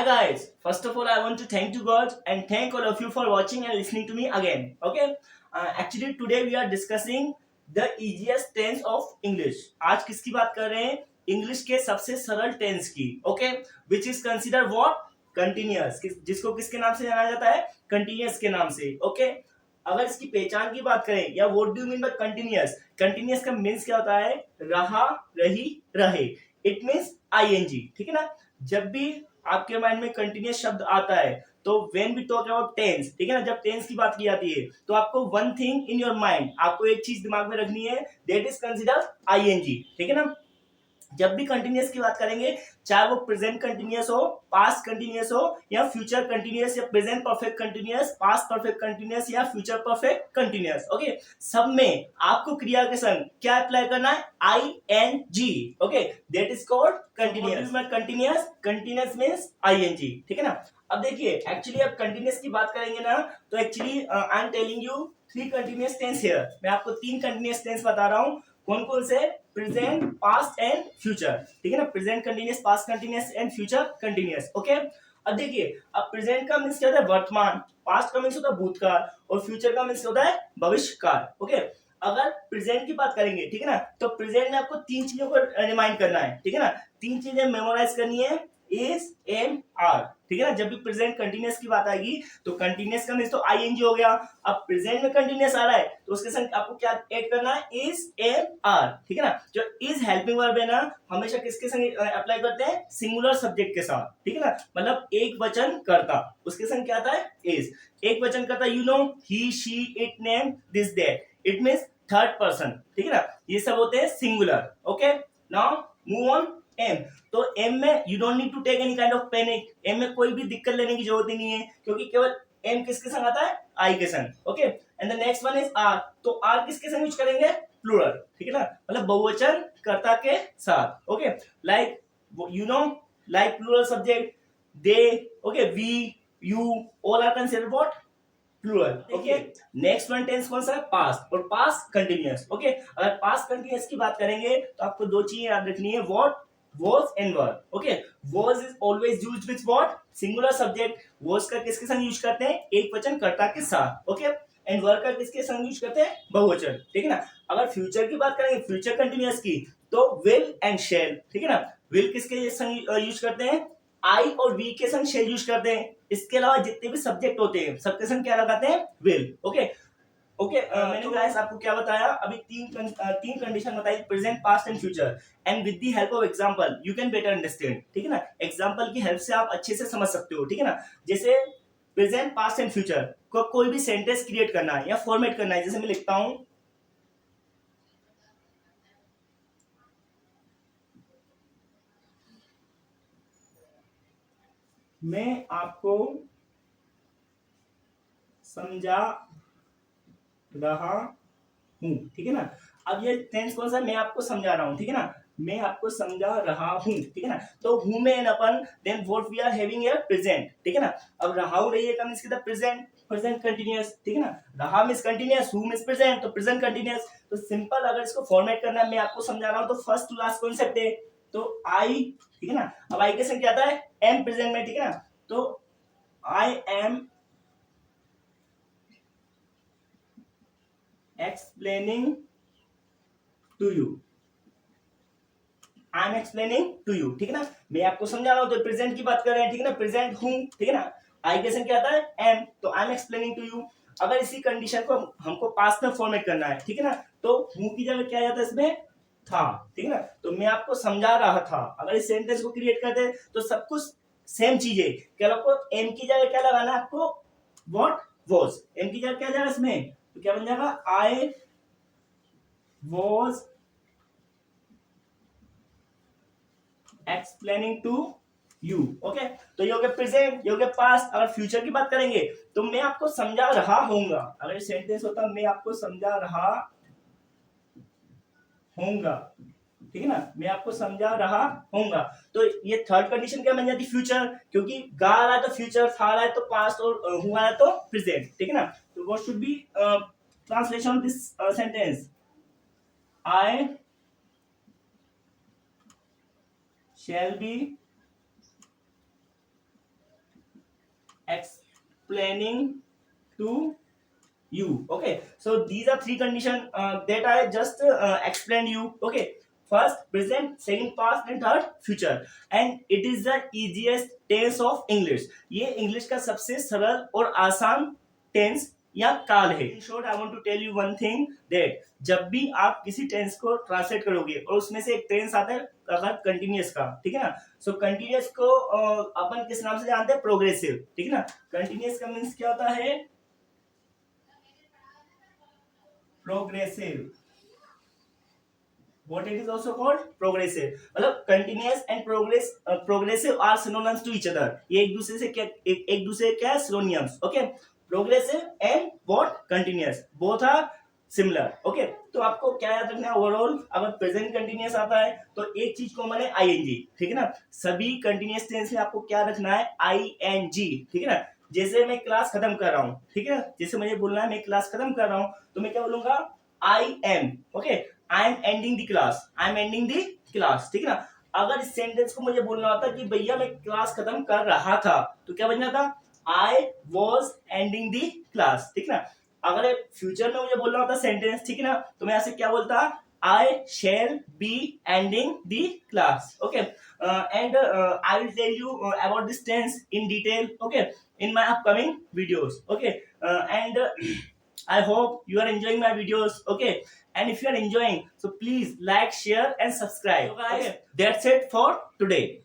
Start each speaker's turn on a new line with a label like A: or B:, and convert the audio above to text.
A: guys, first of all I want to thank you God and thank all of you for watching and listening to me again. Okay, actually today we are discussing the easiest tense of English. आज किसकी बात कर रहे हैं? English के सबसे सरल tense की. Okay, which is considered what? Continuous. जिसको किसके नाम से जाना जाता है? Continuous के नाम से. Okay, अगर इसकी पहचान की बात करें या what do you mean by continuous. Continuous का मीन्स क्या होता है? रहा, रही, रहे. It means ING. ठीक है ना. जब भी आपके माइंड में कंटिन्यूअस शब्द आता है तो when we talk about tense, ठीक है ना, जब टेंस की बात की जाती है तो आपको one thing in your mind, आपको एक चीज दिमाग में रखनी है, दैट इज कंसिडर्ड आईएनजी. ठीक है ना. जब भी कंटिन्यूअस की बात करेंगे, चाहे वो प्रेजेंट कंटिन्यूअस हो, पास्ट कंटिन्यूअस हो, या फ्यूचर कंटिन्यूअस, या present perfect continuous, past perfect continuous, या फ्यूचर परफेक्ट कंटिन्यूअस. ओके, सब में आपको क्रिया के संग क्या अप्लाई करना है? I N G. Okay, that is called continuous. Continuous, continuous means ING. ठीक है ना. अब देखिए, एक्चुअली अब कंटिन्यूअस की बात करेंगे ना, तो actually I am telling you 3 continuous tense here. मैं आपको 3 कंटिन्यूअस टेंस बता रहा हूं. कौन कौन से? Present, past and future. ठीक है ना. Present continuous, past continuous and future continuous. Okay, अब देखिए, अब प्रेजेंट का मींस क्या होता है? वर्तमान. पास्ट का मींस होता है भूतकाल. और फ्यूचर का मींस होता है भविष्यकाल. ओके, अगर प्रेजेंट की बात करेंगे, ठीक है ना, तो प्रेजेंट में आपको 3 चीजों को रिमाइंड करना है. ठीक है ना. 3 चीजें मेमोराइज करनी है. Is, am, are. ठीक है ना. जब भी प्रेजेंट कंटिन्यूअस की बात आएगी तो कंटिन्यूअस का मींस तो आईएनजी हो गया. अब प्रेजेंट में कंटिन्यूअस आ रहा है तो उसके संग आपको क्या ऐड करना है? Is, am, are. ठीक है ना. जो इज हेल्पिंग वर्ब है ना, हमेशा किसके संग अप्लाई करते हैं? सिंगुलर सब्जेक्ट के साथ. ठीक है ना. मतलब एक वचन कर्ता, उसके संग क्या आता है? इज. एक वचन कर्ता, you know, he, she, it, name, this, that. It means third person. ठीक है ना. ये सब होते हैं singular. Okay, now move on. Am. तो एम में you don't need to take any kind of panic. Am में कोई भी दिक्कत लेने की जरूरत ही नहीं है, क्योंकि केवल एम किसके संग आता है? आई के संग. Okay, and the next one is are. तो आर किसके संग यूज करेंगे? प्लूरल. ठीक है ना. मतलब बहुवचन कर्ता के साथ. Okay, like you know, like plural subject, they. Okay, we, you, all are considered what? Plural. Okay, next one tense कौन सा है? पास्ट. और पास्ट कंटिन्यूअस. ओके, अगर पास्ट कंटिन्यूअस की बात करेंगे तो आपको 2 चीजें याद रखनी है. What? was and were. Okay, was is always used with what? Singular subject. was का किसके संग यूज करते हैं? एक वचन कर्ता के साथ. Okay, and were का किसके संग यूज करते हैं? बहुवचन. ठीक है ना. अगर फ्यूचर की बात करेंगे, फ्यूचर कंटिन्यूअस की, तो will and shall. ठीक है ना. will किसके संग यूज करते हैं? I और we के संग shall यूज करते हैं. इसके अलावा जितने भी सब्जेक्ट होते हैं सबके संग क्या लगाते हैं? will. Okay, ओके, मैंने गाइस आपको क्या बताया अभी? तीन कंडीशन बताई, present, past and future. And with the help of example you can better understand. ठीक है ना. एग्जांपल की हेल्प से आप अच्छे से समझ सकते हो. ठीक है ना. जैसे प्रेजेंट, पास्ट एंड फ्यूचर को कोई भी सेंटेंस क्रिएट करना है या फॉर्मेट करना है, जैसे मैं लिखता हूं, मैं आपको समझा रहा हूं. ठीक है ना. अब ये टेंस कौन सा? मैं आपको समझा रहा हूं. ठीक है ना. मैं आपको समझा रहा हूं. ठीक है ना. तो हूं में एन अपन, then what we are having here? Present. ठीक है ना. अब रहा हूं रही है का मींस कितना? प्रेजेंट. Present continuous. ठीक है ना. रहा मींस कंटीन्यूअस, हूं मींस प्रेजेंट, तो प्रेजेंट कंटीन्यूअस. तो सिंपल अगर इसको फॉर्मेट करना है, मैं आपको समझा रहा हूं, तो फर्स्ट टू लास्ट कॉन्सेप्ट है तो आई. ठीक है ना. अब आई के संग क्या आता है? एम प्रेजेंट में. ठीक है ना. तो I am explaining to you. I am explaining to you. ठीक है ना. मैं आपको समझा रहा हूं, तो प्रेजेंट की बात कर रहे हैं. ठीक है ना. प्रेजेंट हूं. ठीक है ना. आई के संग क्या आता है? एम. तो I am explaining to you. अगर इसी कंडीशन को हमको पास्ट में फॉर्मेट करना है, ठीक है ना, तो हूं की जगह क्या जाता है इसमें? था. ठीक है ना. तो मैं आपको समझा रहा था. अगर इस सेंटेंस को क्रिएट करते तो सब कुछ सेम चीज है. क्या आपको एम की जगह क्या लगाना है? आपको व्हाट? वाज. एम की जगह क्या जाएगा इसमें? तो क्या बन जाएगा? I was explaining to you. Okay, तो ये हो गया प्रेजेंट, ये हो गया पास्ट. अगर फ्यूचर की बात करेंगे तो मैं आपको समझा रहा हूंगा. अगर सेंटेंस होता मैं आपको समझा रहा हूंगा. ठीक है ना. मैं आपको समझा रहा हूंगा. तो ये थर्ड कंडीशन क्या बन जाती? फ्यूचर, क्योंकि गा आ रहा है तो फ्यूचर, था आ रहा है तो पास्ट, और हुआ है तो प्रेजेंट. ठीक है ना. तो what should be translation of this sentence? I shall be explaining to you. Okay, so these are three condition that I just explained you. Okay, first present, second past and third future, and it is the easiest tense of English. ये English का सबसे सरल और आसान tense या काल है. In short I want to tell you one thing that जब भी आप किसी टेंस को ट्रांसलेट करोगे और उसमें से एक टेंस आता है अगर कंटिन्यूअस का, ठीक है ना. सो कंटिन्यूअस को अपन किस नाम से जानते हैं? प्रोग्रेसिव. ठीक है ना. कंटिन्यूअस का मीन्स क्या होता है? Progressive. what it is also called progressive. मतलब continuous and progressive are synonyms to each other. ये एक दूसरे से क्या एक दूसरे क्या है? synonyms. Okay, progressive and what? continuous, both are similar. Okay, तो आपको क्या याद रखना है ओवरऑल? अगर प्रेजेंट कंटिन्यूअस आता है तो एक चीज कॉमन है आईएनजी. ठीक है ना. सभी कंटिन्यूअस टेंस में आपको क्या रखना है? आईएनजी. ठीक है ना. जैसे मैं क्लास खत्म कर रहा हूं, ठीक है ना, जैसे मुझे बोलना है मैं क्लास खत्म कर रहा हूं तो मैं क्या बोलूंगा? I am. Okay, I am ending the class. I am ending the class. ठीक है ना. अगर इस सेंटेंस को मुझे बोलना होता कि भैया मैं क्लास खत्म कर रहा था तो क्या बन जाता? I was ending the class. ठीक है ना. अगर फ्यूचर में मुझे बोलना होता सेंटेंस, ठीक है ना, तो मैं ऐसे क्या बोलता? I shall be ending the class. Okay, and I will tell you about this tense in detail. Okay, in my upcoming videos. Okay, and I hope you are enjoying my videos. Okay, and if you are enjoying, so please like, share and subscribe. So guys, okay, that's it for today.